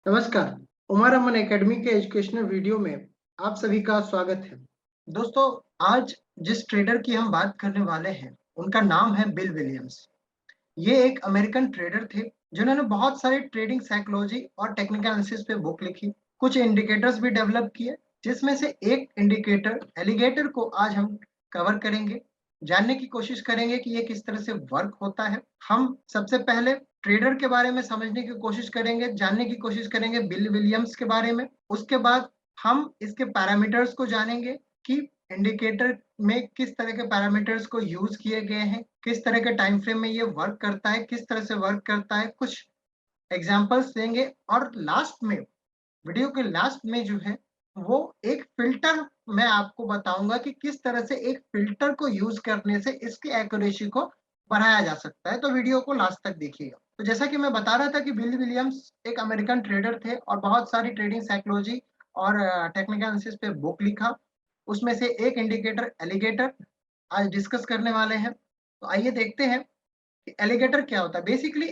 नमस्कार। उमर अमन एकेडमी के educational video में आप सभी का स्वागत है। दोस्तों, आज जिस ट्रेडर की हम बात करने वाले हैं उनका नाम है बिल विलियम्स। ये एक अमेरिकन ट्रेडर थे जिन्होंने बहुत सारे ट्रेडिंग साइकोलॉजी और टेक्निकल एनालिसिस पे बुक लिखी, कुछ इंडिकेटर्स भी डेवलप किए, जिसमें से एक इंडिकेटर एलिगेटर को आज हम कवर करेंगे, जानने की कोशिश करेंगे कि ये किस तरह से वर्क होता है। हम सबसे पहले ट्रेडर के बारे में समझने की कोशिश करेंगे, जानने की कोशिश करेंगे बिल विलियम्स के बारे में। उसके बाद हम इसके पैरामीटर्स को जानेंगे कि इंडिकेटर में किस तरह के पैरामीटर्स को यूज किए गए हैं, किस तरह के टाइम फ्रेम में ये वर्क करता है, किस तरह से वर्क करता है, कुछ एग्जांपल्स देंगे और लास्ट में, वीडियो के लास्ट में जो है वो एक फिल्टर मैं आपको बताऊंगा कि किस तरह से एक फिल्टर को यूज करने से इसकी एक्यूरेसी को बढ़ाया जा सकता है। तो वीडियो को लास्ट तक देखिएगा। तो जैसा कि मैं बता रहा था कि बिल विलियम्स एक अमेरिकन ट्रेडर थे और बहुत सारी ट्रेडिंग साइकोलॉजी और टेक्निकल एनालिसिस पे बुक लिखा। उसमें से एक इंडिकेटर एलिगेटर आज डिस्कस करने वाले हैं। तो आइए देखते हैं कि एलिगेटर क्या होता है। बेसिकली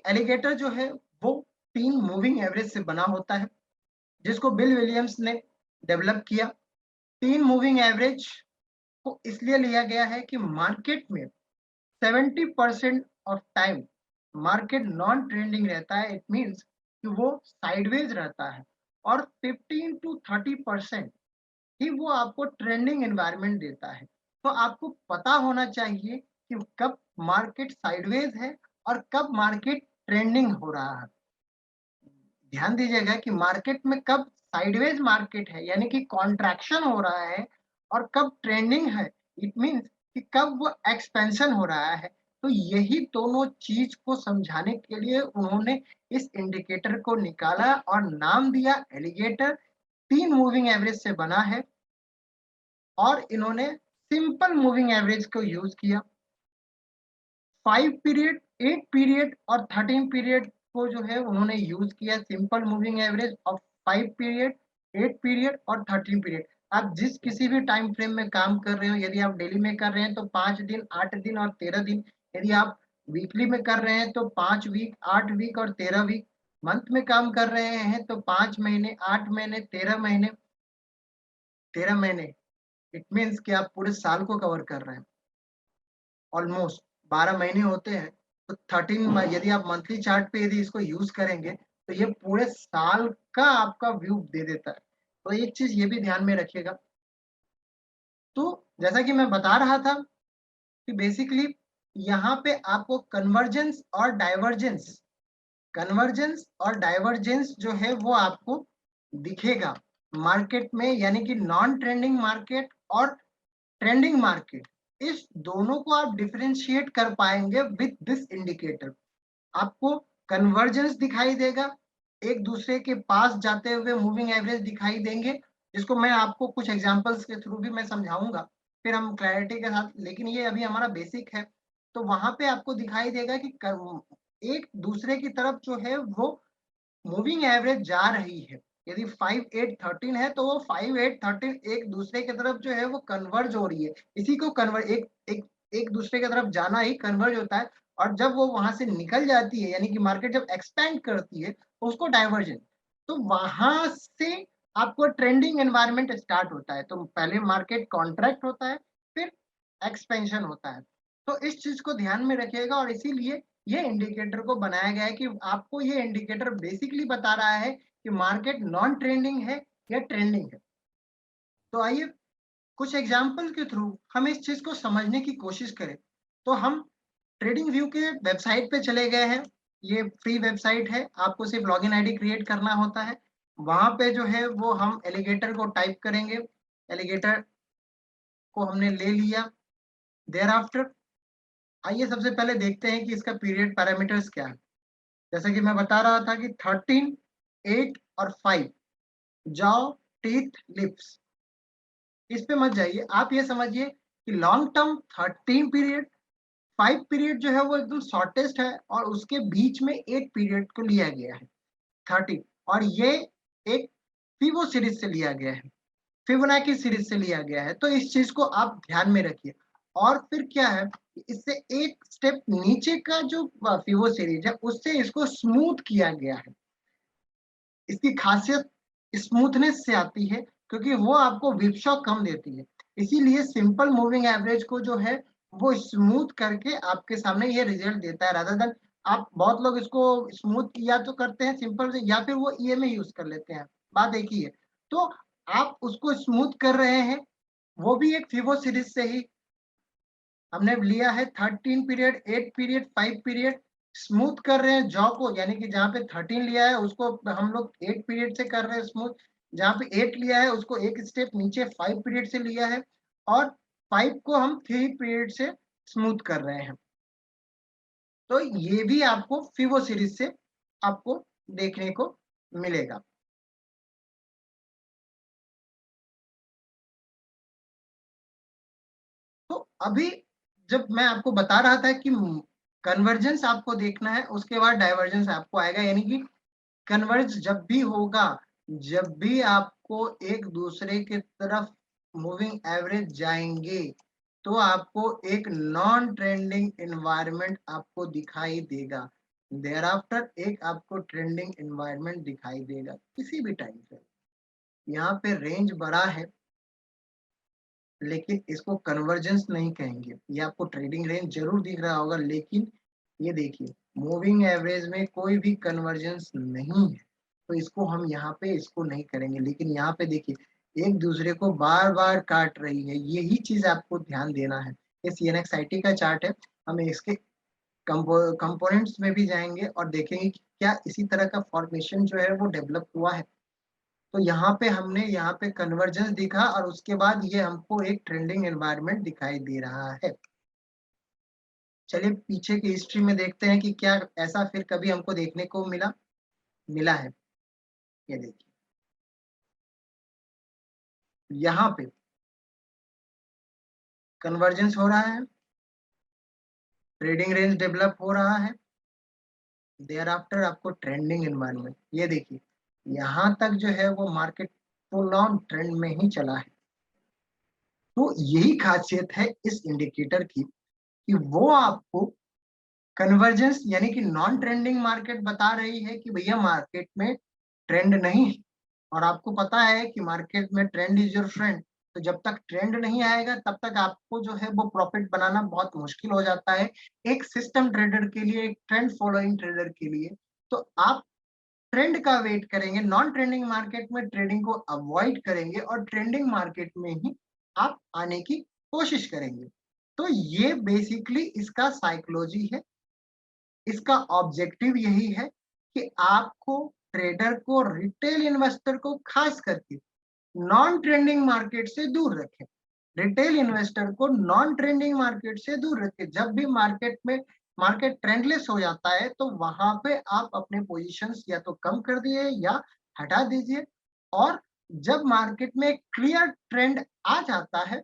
एलिगेटर जो है वो 3 मूविंग एवरेज से बना होता है, जिसको बिल विलियम्स ने डेवलप किया। 3 मूविंग एवरेज को इसलिए लिया गया है कि मार्केट में 70% of time market non trending रहता है। इट मीन्स कि वो साइडवेज रहता है और 15 to 30% ही वो आपको ट्रेंडिंग एनवायरनमेंट देता है। तो आपको पता होना चाहिए कि कब मार्केट साइडवेज है और कब मार्केट ट्रेंडिंग हो रहा है। ध्यान दीजिएगा कि मार्केट में कब साइडवेज मार्केट है यानी कि कॉन्ट्रैक्शन हो रहा है और कब ट्रेंडिंग है, इट मींस कि कब वो एक्सपेंशन हो रहा है। तो यही दोनों चीज को समझाने के लिए उन्होंने इस इंडिकेटर को निकाला और नाम दिया एलिगेटर। 3 मूविंग एवरेज से बना है और इन्होंने सिंपल मूविंग एवरेज को यूज किया। 5 पीरियड, 8 पीरियड और 13 पीरियड को जो है उन्होंने यूज किया। Simple moving average of 5 period, 8 period और 13 पीरियड। आप जिस किसी भी टाइम फ्रेम में काम कर रहे हो, यदि आप डेली में कर रहे हैं तो 5 दिन, 8 दिन और 13 दिन। यदि आप वीकली में कर रहे हैं तो 5 वीक, 8 वीक और 13 वीक। मंथ में काम कर रहे हैं तो 5 महीने, 8 महीने, 13 महीने। 13 महीने इट मीन्स कि आप पूरे साल को कवर कर रहे हैं। ऑलमोस्ट 12 महीने होते हैं तो 13, यदि आप मंथली चार्ट पे यदि इसको यूज करेंगे तो ये पूरे साल का आपका व्यू दे देता है। तो एक चीज ये भी ध्यान में रखिएगा। तो जैसा कि मैं बता रहा था कि बेसिकली यहाँ पे आपको कन्वर्जेंस और डाइवर्जेंस जो है वो आपको दिखेगा मार्केट में, यानी कि नॉन ट्रेंडिंग मार्केट और ट्रेंडिंग मार्केट, इस दोनों को आप डिफरेंशिएट कर पाएंगे विद दिस इंडिकेटर। आपको कन्वर्जेंस दिखाई देगा, एक दूसरे के पास जाते हुए मूविंग एवरेज दिखाई देंगे, जिसको मैं आपको कुछ एग्जांपल्स के थ्रू भी मैं समझाऊंगा, फिर हम क्लैरिटी के साथ। लेकिन ये अभी हमारा बेसिक है। तो वहां पे आपको दिखाई देगा कि एक दूसरे की तरफ जो है वो मूविंग एवरेज जा रही है। यदि 5 8 13 है तो वो 5 8 13 एक दूसरे की तरफ जो है वो कन्वर्ज हो रही है। इसी को कन्वर्ज एक दूसरे की तरफ जाना ही कन्वर्ज होता है। और जब वो वहां से निकल जाती है, यानी कि मार्केट जब एक्सपेंड करती है तो उसको डाइवर्जन। तो वहां से आपको ट्रेंडिंग एनवायरनमेंट स्टार्ट होता है। तो पहले मार्केट कॉन्ट्रैक्ट होता है, फिर एक्सपेंशन होता है। तो इस चीज को ध्यान में रखिएगा और इसीलिए ये इंडिकेटर को बनाया गया है कि आपको ये इंडिकेटर बेसिकली बता रहा है कि मार्केट नॉन ट्रेंडिंग है या ट्रेंडिंग है। तो आइए कुछ एग्जाम्पल के थ्रू हम इस चीज को समझने की कोशिश करें। तो हम ट्रेडिंग व्यू के वेबसाइट पे चले गए हैं। ये फ्री वेबसाइट है, आपको सिर्फ लॉगिन आईडी क्रिएट करना होता है। वहां पे जो है वो हम एलिगेटर को टाइप करेंगे। एलिगेटर को हमने ले लिया। देयर आफ्टर आइए सबसे पहले देखते हैं कि इसका पीरियड पैरामीटर्स क्या है। जैसे कि मैं बता रहा था कि 13, 8 और 5, जाओ, टीथ, लिप्स, इस पे मत जाइए। आप ये समझिए कि लॉन्ग टर्म 13 पीरियड, 5 पीरियड जो है वो एकदम शॉर्टेस्ट है और उसके बीच में 8 पीरियड को लिया गया है 30। और ये एक फिबो सीरीज से लिया गया है, फिबोनाची सीरीज से लिया गया है। तो इस चीज को आप ध्यान में रखिए। और फिर क्या है, कि इससे एक स्टेप नीचे का जो फिबो सीरीज है उससे इसको स्मूथ किया गया है। इसकी खासियत स्मूथनेस से आती है क्योंकि वो आपको विपशॉ कम देती है, इसीलिए सिंपल मूविंग एवरेज को जो है वो स्मूथ करके आपके सामने ये रिजल्ट देता है, रादर देन आप बहुत लोग इसको स्मूथ या तो करते हैं सिंपल से या फिर वो ईएमए यूज कर लेते हैं, बात एक ही है। तो आप उसको स्मूथ कर रहे हैं, वो भी एक फिबो सीरीज से ही। हमने लिया है 13 पीरियड, 8 पीरियड, 5 पीरियड, स्मूथ कर रहे हैं जॉ को, यानी कि जहाँ पे 13 लिया है उसको हम लोग 8 पीरियड से कर रहे हैं स्मूथ, जहाँ पे 8 लिया है उसको एक स्टेप नीचे 5 पीरियड से लिया है, और 5 को हम 3 पीरियड से स्मूथ कर रहे हैं। तो ये भी आपको फिबो सीरीज से आपको देखने को मिलेगा। तो अभी जब मैं आपको बता रहा था कि कन्वर्जेंस आपको देखना है, उसके बाद डाइवर्जेंस आपको आएगा, यानी कि कन्वर्ज जब भी होगा, जब भी आपको एक दूसरे की तरफ मूविंग एवरेज जाएंगे, तो आपको एक नॉन ट्रेंडिंग एनवायरनमेंट आपको दिखाई देगा। देयर आफ्टर एक आपको ट्रेंडिंग एनवायरनमेंट दिखाई देगा किसी भी टाइम पे। यहाँ पे रेंज बड़ा है लेकिन इसको कन्वर्जेंस नहीं कहेंगे, ये आपको ट्रेडिंग रेंज जरूर दिख रहा होगा, लेकिन ये देखिए मूविंग एवरेज में कोई भी कन्वर्जेंस नहीं है, तो इसको हम यहाँ पे इसको नहीं करेंगे। लेकिन यहाँ पे देखिए एक दूसरे को बार बार काट रही है, यही चीज आपको ध्यान देना है। ये CNXIT का चार्ट है, हम इसके कंपोनेंट्स में भी जाएंगे और देखेंगे कि क्या इसी तरह का फॉर्मेशन जो है वो डेवलप हुआ है। तो यहाँ पे हमने यहाँ पे कन्वर्जेंस दिखा और उसके बाद ये हमको एक ट्रेंडिंग एनवायरनमेंट दिखाई दे रहा है। चलिए पीछे की हिस्ट्री में देखते हैं कि क्या ऐसा फिर कभी हमको देखने को मिला मिला है। ये देखिए यहाँ पे कन्वर्जेंस हो रहा है, ट्रेडिंग रेंज डेवलप हो रहा है, देयर आफ्टर आपको ट्रेंडिंग एनवायरनमेंट, ये देखिए यहाँ तक जो है वो मार्केट फुल ऑन ट्रेंड में ही चला है। तो यही खासियत है इस इंडिकेटर की कि वो आपको कन्वर्जेंस यानी कि नॉन ट्रेंडिंग मार्केट बता रही है कि भैया मार्केट में ट्रेंड नहीं है, और आपको पता है कि मार्केट में ट्रेंड इज योर फ्रेंड। तो जब तक ट्रेंड नहीं आएगा तब तक आपको जो है वो प्रॉफिट बनाना बहुत मुश्किल हो जाता है, एक सिस्टम ट्रेडर के लिए, एक ट्रेंड फॉलोइंग ट्रेडर के लिए। तो आप ट्रेंड का वेट करेंगे, नॉन ट्रेंडिंग मार्केट में ट्रेडिंग को अवॉइड करेंगे और ट्रेंडिंग मार्केट में ही आप आने की कोशिश करेंगे। तो ये बेसिकली इसका साइकोलॉजी है, इसका ऑब्जेक्टिव यही है कि आपको ट्रेडर को, रिटेल इन्वेस्टर को खास करके नॉन ट्रेंडिंग मार्केट से दूर रखें। रिटेल इन्वेस्टर को नॉन ट्रेंडिंग मार्केट से दूर रखें। जब भी मार्केट ट्रेंडलेस हो जाता है तो वहां पे आप अपने पोजीशंस या तो कम कर दिए या हटा दीजिए, और जब मार्केट में क्लियर ट्रेंड आ जाता है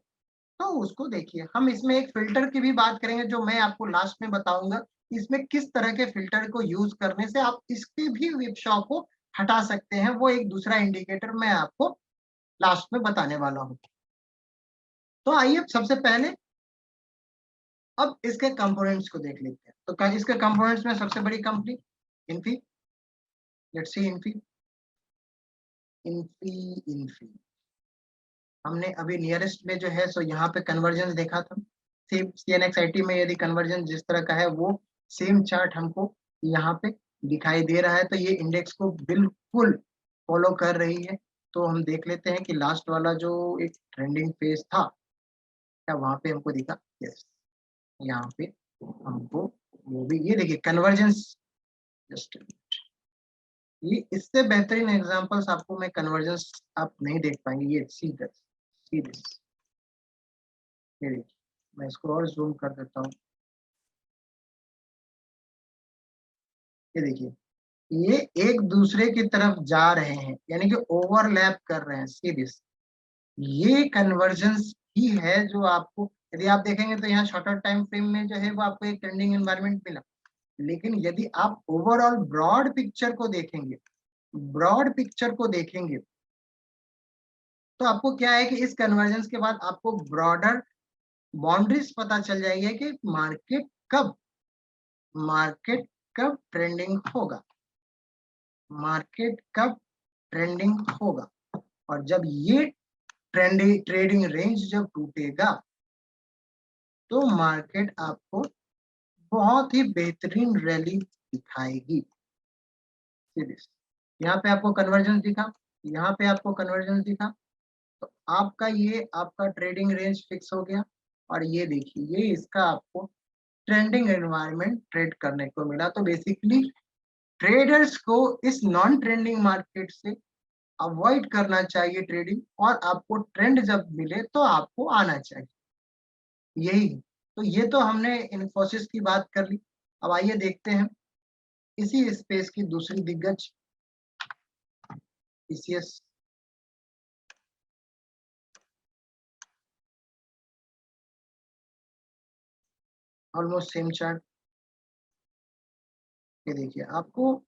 तो उसको देखिए। हम इसमें एक फिल्टर की भी बात करेंगे जो मैं आपको लास्ट में बताऊंगा, इसमें किस तरह के फिल्टर को यूज करने से आप इसके भी विपशॉ को हटा सकते हैं, वो एक दूसरा इंडिकेटर मैं आपको लास्ट में बताने वाला हूँ। तो आइए सबसे पहले अब इसके कंपोनेंट्स को देख लेते हैं। तो इसके कंपोनेंट्स में सबसे बड़ी company Infy, let's see Infy. Infy Infy हमने अभी नियरेस्ट में जो है सो यहाँ पे कन्वर्जेंस देखा था। सेम CNXIT में यदि कन्वर्जेंस जिस तरह का है वो सेम चार्ट हमको यहाँ पे दिखाई दे रहा है, तो ये इंडेक्स को बिल्कुल फॉलो कर रही है। तो हम देख लेते हैं कि लास्ट वाला जो एक ट्रेंडिंग फेज था क्या वहां पे हमको दिखा। यस, यहाँ पे हमको वो भी, ये देखिए कन्वर्जेंस, जस्ट ये इससे बेहतरीन एग्जांपल्स आपको मैं कन्वर्जेंस आप नहीं देख पाएंगे। ये सी दिस, ये देखिए मैं इसको और जूम कर देता हूँ। ये देखिए ये एक दूसरे की तरफ जा रहे हैं, यानी कि ओवरलैप कर रहे हैं। सी दिस, ये कन्वर्जेंस ही है जो आपको, यदि आप देखेंगे तो यहाँ शॉर्टर टाइम फ्रेम में जो है वो आपको एक ट्रेंडिंग एनवायरनमेंट मिला। लेकिन यदि आप ओवरऑल ब्रॉड पिक्चर को देखेंगे, ब्रॉड पिक्चर को देखेंगे तो आपको क्या है कि इस कन्वर्जेंस के बाद आपको ब्रॉडर बाउंड्रीज पता चल जाएगी कि मार्केट कब ट्रेंडिंग होगा, मार्केट कब ट्रेंडिंग होगा। और जब ये ट्रेडिंग रेंज जब टूटेगा तो मार्केट आपको बहुत ही बेहतरीन रैली दिखाएगी। यहाँ पे आपको कन्वर्जेंस दिखा, यहाँ पे आपको कन्वर्जेंस दिखा, तो आपका ट्रेडिंग रेंज फिक्स हो गया। और ये देखिए, ये इसका आपको ट्रेंडिंग एनवायरनमेंट ट्रेड करने को मिला। तो बेसिकली ट्रेडर्स को इस नॉन ट्रेंडिंग मार्केट से अवॉइड करना चाहिए ट्रेडिंग, और आपको ट्रेंड जब मिले तो आपको आना चाहिए, यही। तो ये तो हमने इन्फोसिस की बात कर ली। अब आइए देखते हैं इसी स्पेस की दूसरी दिग्गज टीसीएस। Almost same chart. ये देखिए आपको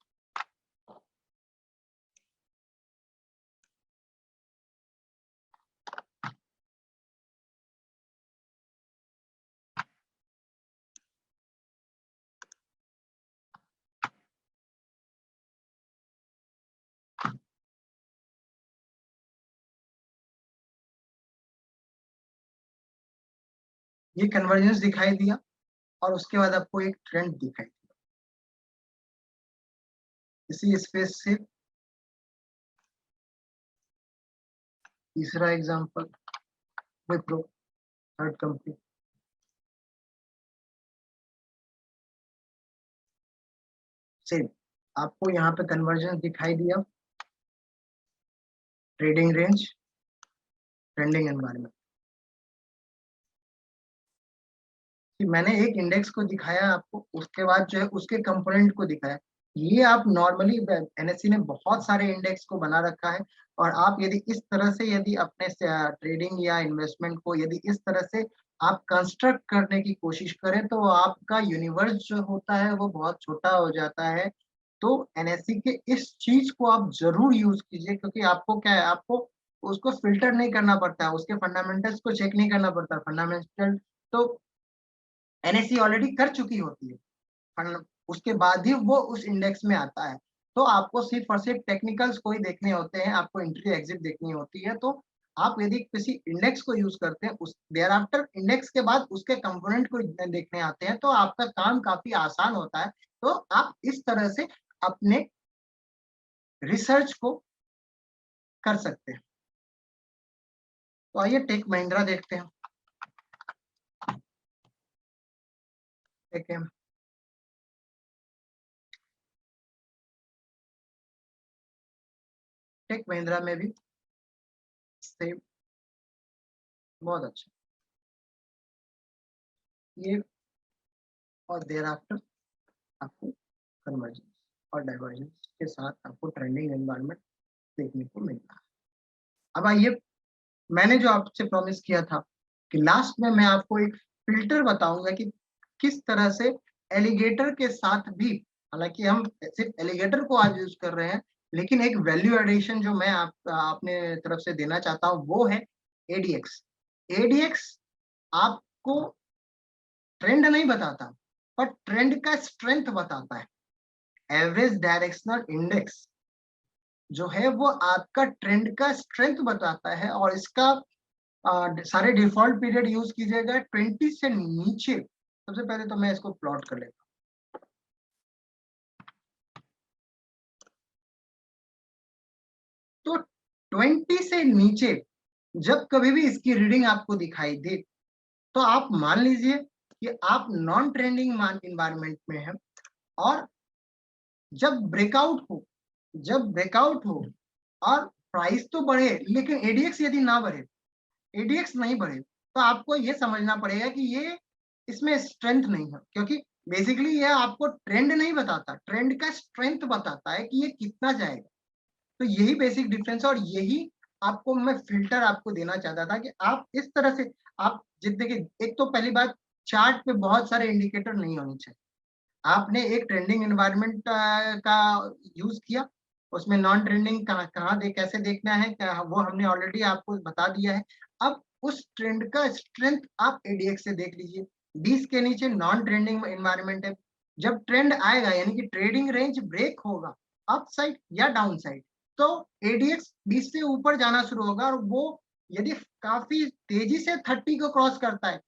ये कन्वर्जेंस दिखाई दिया, और उसके बाद आपको एक ट्रेंड दिखाई दिया इसी स्पेस से। तीसरा example Wipro, third company. Same आपको यहाँ पे कन्वर्जेंस दिखाई दिया, ट्रेडिंग रेंज, ट्रेंडिंग एनवायरनमेंट। मैंने एक इंडेक्स को दिखाया आपको, उसके बाद जो है उसके कंपोनेंट को दिखाया। ये आप नॉर्मली एनएससी ने बहुत सारे इंडेक्स को बना रखा है, और आप यदि इस तरह से यदि अपने ट्रेडिंग या इन्वेस्टमेंट को यदि इस तरह से आप कंस्ट्रक्ट करने की कोशिश करें तो आपका यूनिवर्स जो होता है वो बहुत छोटा हो जाता है। तो एनएससी के इस चीज को आप जरूर यूज कीजिए, क्योंकि आपको क्या है, आपको उसको फिल्टर नहीं करना पड़ता है, उसके फंडामेंटल्स को चेक नहीं करना पड़ता। फंडामेंटल तो एनएससी ऑलरेडी कर चुकी होती है, उसके बाद ही वो उस इंडेक्स में आता है। तो आपको सिर्फ और सिर्फ टेक्निकल्स को ही देखने होते हैं, आपको एंट्री एग्जिट देखनी होती है। तो आप यदि किसी इंडेक्स को यूज करते हैं, उस देयर आफ्टर इंडेक्स के बाद उसके कंपोनेंट को देखने आते हैं, तो आपका काम काफी आसान होता है। तो आप इस तरह से अपने रिसर्च को कर सकते हैं। तो आइए टेक महिंद्रा देखते हैं। ठीक है, टेक महिंद्रा में भी सेम, बहुत अच्छा। ये और देयर आफ्टर आपको कन्वर्जेंस और डाइवर्जेंस के साथ आपको ट्रेंडिंग एनवायरनमेंट देखने को मिलता है। अब आइए, मैंने जो आपसे प्रॉमिस किया था कि लास्ट में मैं आपको एक फिल्टर बताऊंगा कि किस तरह से एलिगेटर के साथ भी, हालांकि हम सिर्फ एलिगेटर को आज यूज कर रहे हैं, लेकिन एक वैल्यू एडिशन जो मैं अपने तरफ से देना चाहता हूँ वो है एडीएक्स। एडीएक्स आपको ट्रेंड नहीं बताता, पर ट्रेंड का स्ट्रेंथ बताता है। एवरेज डायरेक्शनल इंडेक्स जो है वो आपका ट्रेंड का स्ट्रेंथ बताता है, और इसका सारे डिफॉल्ट पीरियड यूज कीजिएगा 20 से नीचे। सबसे पहले तो मैं इसको प्लॉट कर लेता हूँ। तो 20 से नीचे जब कभी भी इसकी रीडिंग आपको दिखाई दे, तो आप मान लीजिए कि आप नॉन ट्रेंडिंग इन्वायरमेंट में हैं। और जब ब्रेकआउट हो और प्राइस तो बढ़े लेकिन एडीएक्स यदि ना बढ़े, एडीएक्स नहीं बढ़े, तो आपको ये समझना पड़ेगा कि ये इसमें स्ट्रेंथ नहीं है, क्योंकि बेसिकली ये आपको ट्रेंड नहीं बताता, ट्रेंड का स्ट्रेंथ बताता है कि ये कितना जाएगा। तो यही बेसिक डिफरेंस है, और यही आपको मैं फिल्टर आपको देना चाहता था कि आप इस तरह से आप जितने के, एक तो पहली बात, चार्ट पे बहुत सारे इंडिकेटर नहीं होने चाहिए। आपने एक ट्रेंडिंग एनवायरनमेंट का यूज किया, उसमें नॉन ट्रेंडिंग कहाँ कहाँ कैसे देखना है, वो हमने ऑलरेडी आपको बता दिया है। अब उस ट्रेंड का स्ट्रेंथ आप एडीएक्स से देख लीजिए। 20 के नीचे नॉन ट्रेंडिंग एनवायरनमेंट है। जब ट्रेंड आएगा यानी कि ट्रेडिंग रेंज ब्रेक होगा अप साइड या डाउन साइड, तो एडीएक्स 20 से ऊपर जाना शुरू होगा और वो यदि काफी तेजी से 30 को क्रॉस करता है,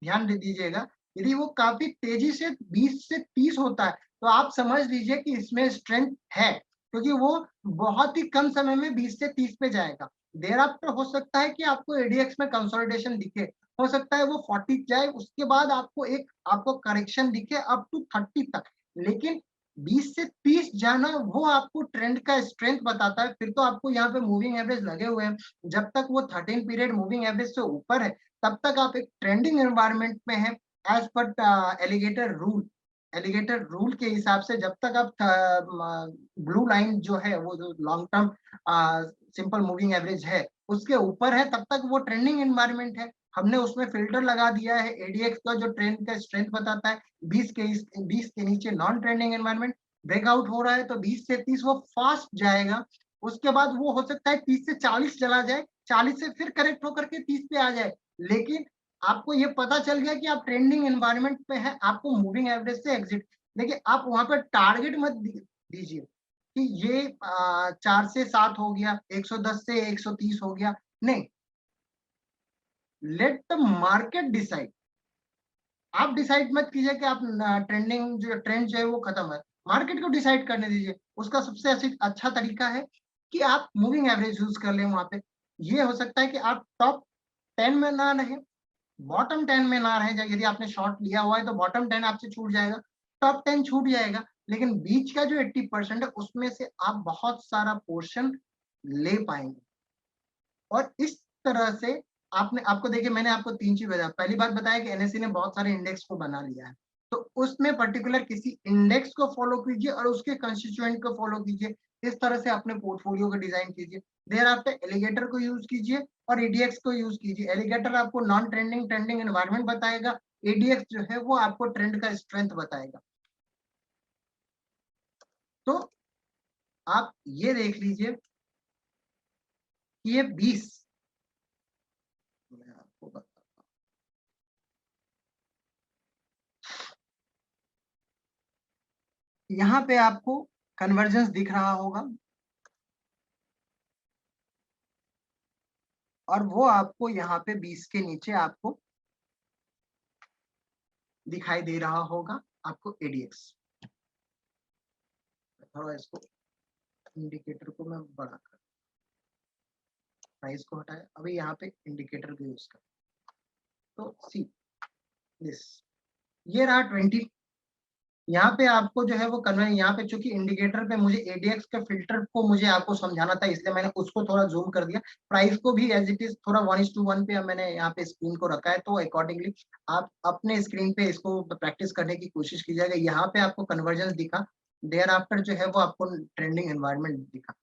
ध्यान दे दीजिएगा, यदि वो काफी तेजी से 20 से 30 होता है तो आप समझ लीजिए कि इसमें स्ट्रेंथ है, क्योंकि वो बहुत ही कम समय में 20 से 30 पे जाएगा। देर आफ्टर हो सकता है कि आपको एडीएक्स में कंसोलिडेशन दिखे, हो सकता है वो 40 जाए, उसके बाद आपको करेक्शन दिखे अप टू 30 तक, लेकिन 20 से 30 जाना वो आपको ट्रेंड का स्ट्रेंथ बताता है। फिर तो आपको यहाँ पे मूविंग एवरेज लगे हुए हैं, जब तक वो 13 पीरियड मूविंग एवरेज से ऊपर है तब तक आप एक ट्रेंडिंग एनवायरनमेंट में है एज पर एलिगेटर रूल के हिसाब से। जब तक आप ब्लू लाइन जो है वो जो long term simple moving average है उसके ऊपर है तब तक वो ट्रेंडिंग एनवायरनमेंट है। हमने उसमें फिल्टर लगा दिया है एडीएक्स का जो ट्रेंड का स्ट्रेंथ बताता है। 20 के नीचे नॉन ट्रेंडिंग एनवायरनमेंट, ब्रेकआउट हो रहा है तो 20 से 30 वो फास्ट जाएगा, उसके बाद वो हो सकता है 30 से 40 चला जाए, 40 से फिर करेक्ट होकर के 30 पे आ जाए। लेकिन आपको ये पता चल गया कि आप ट्रेंडिंग एनवायरनमेंट पे है, आपको मूविंग एवरेज से एग्जिट। देखिए आप वहां पर टारगेट मत दीजिए कि ये 4 से 7 हो गया, 110 से 130 हो गया, नहीं। Let the market decide. आप डिसाइड मत कीजिए कि आप ट्रेंडिंग जो ट्रेंड जो है वो खत्म है, मार्केट को डिसाइड करने दीजिए। उसका सबसे अच्छा तरीका है कि आप मूविंग एवरेज यूज कर लें वहां पे। ये हो सकता है कि आप टॉप 10 में ना रहे, बॉटम 10 में ना रहे। यदि आपने शॉर्ट लिया हुआ है तो बॉटम 10 आपसे छूट जाएगा, टॉप 10 छूट जाएगा, लेकिन बीच का जो 80% है उसमें से आप बहुत सारा पोर्शन ले पाएंगे। और इस तरह से आपको देखिए, मैंने आपको 3 चीज बताया। पहली बात बताया कि एनएससी ने बहुत सारे इंडेक्स को बना लिया है, तो उसमें पर्टिकुलर किसी इंडेक्स को फॉलो कीजिए और उसके कंस्टिट्यूएंट को फॉलो कीजिए। इस तरह से अपने पोर्टफोलियो को डिजाइन कीजिए। देर आफ्टर एलिगेटर को यूज कीजिए और एडीएक्स को यूज कीजिए। एलिगेटर आपको नॉन ट्रेंडिंग एनवायरनमेंट बताएगा, एडीएक्स जो है वो आपको ट्रेंड का स्ट्रेंथ बताएगा। तो आप ये देख लीजिए कि ये 20, मैं आपको बताता हूं, यहाँ पे आपको कन्वर्जेंस दिख रहा होगा और वो आपको यहाँ पे 20 के नीचे आपको दिखाई दे रहा होगा, आपको एडीएक्स। थोड़ा इसको इंडिकेटर को मैं बड़ा कर, प्राइस को हटाया, अभी यहाँ पे इंडिकेटर को यूज कर, तो सी दिस, ये रहा 20। यहाँ पे आपको जो है वो कन्वर्ट, यहाँ पे चूंकि इंडिकेटर पे मुझे एडीएक्स के फिल्टर को मुझे आपको समझाना था, इसलिए मैंने उसको थोड़ा जूम कर दिया। प्राइस को भी एज इट इज थोड़ा 1:1 पे मैंने यहाँ पे स्क्रीन को रखा है, तो अकॉर्डिंगली आप अपने स्क्रीन पे इसको प्रैक्टिस करने की कोशिश कीजिएगा। यहाँ पे आपको कन्वर्जेंस दिखा, देयर आफ्टर जो है वो आपको ट्रेंडिंग एनवायरनमेंट दिखा।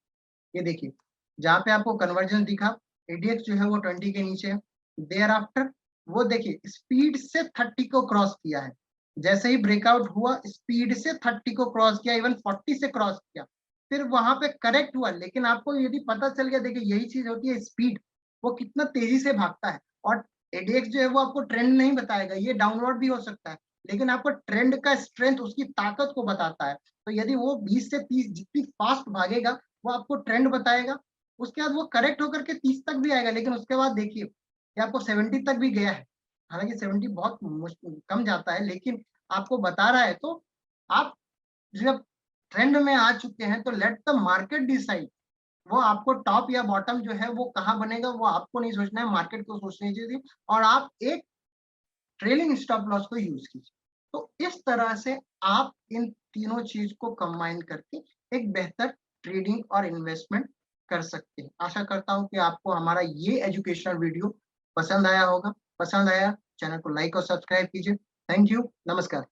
ये देखिए जहाँ पे आपको कन्वर्जेंस दिखा, एडीएक्स जो है वो 20 के नीचे है। देयर आफ्टर वो देखिए स्पीड से 30 को क्रॉस किया है, जैसे ही ब्रेकआउट हुआ स्पीड से 30 को क्रॉस किया, इवन 40 से क्रॉस किया, फिर वहां पे करेक्ट हुआ। लेकिन आपको यदि पता चल गया, देखिए यही चीज होती है स्पीड, वो कितना तेजी से भागता है। और एडीएक्स जो है वो आपको ट्रेंड नहीं बताएगा, ये डाउनवर्ड भी हो सकता है, लेकिन आपको ट्रेंड का स्ट्रेंथ उसकी ताकत को बताता है। तो यदि वो 20 से 30 जितनी फास्ट भागेगा वो आपको ट्रेंड बताएगा। उसके बाद वो करेक्ट होकर के 30 तक भी आएगा, लेकिन उसके बाद देखिए कि आपको 70 तक भी गया है। हालांकि 70 बहुत कम जाता है, लेकिन आपको बता रहा है। तो आप जब ट्रेंड में आ चुके हैं तो लेट द मार्केट डिसाइड। वो आपको टॉप या बॉटम जो है वो कहाँ बनेगा वो आपको नहीं सोचना है, मार्केट को सोचनी चाहिए। और आप एक ट्रेलिंग स्टॉप लॉस को यूज कीजिए। तो इस तरह से आप इन तीनों चीज को कंबाइन करके एक बेहतर ट्रेडिंग और इन्वेस्टमेंट कर सकते हैं। आशा करता हूं कि आपको हमारा ये एजुकेशनल वीडियो पसंद आया होगा। पसंद आया, चैनल को लाइक और सब्सक्राइब कीजिए। थैंक यू, नमस्कार।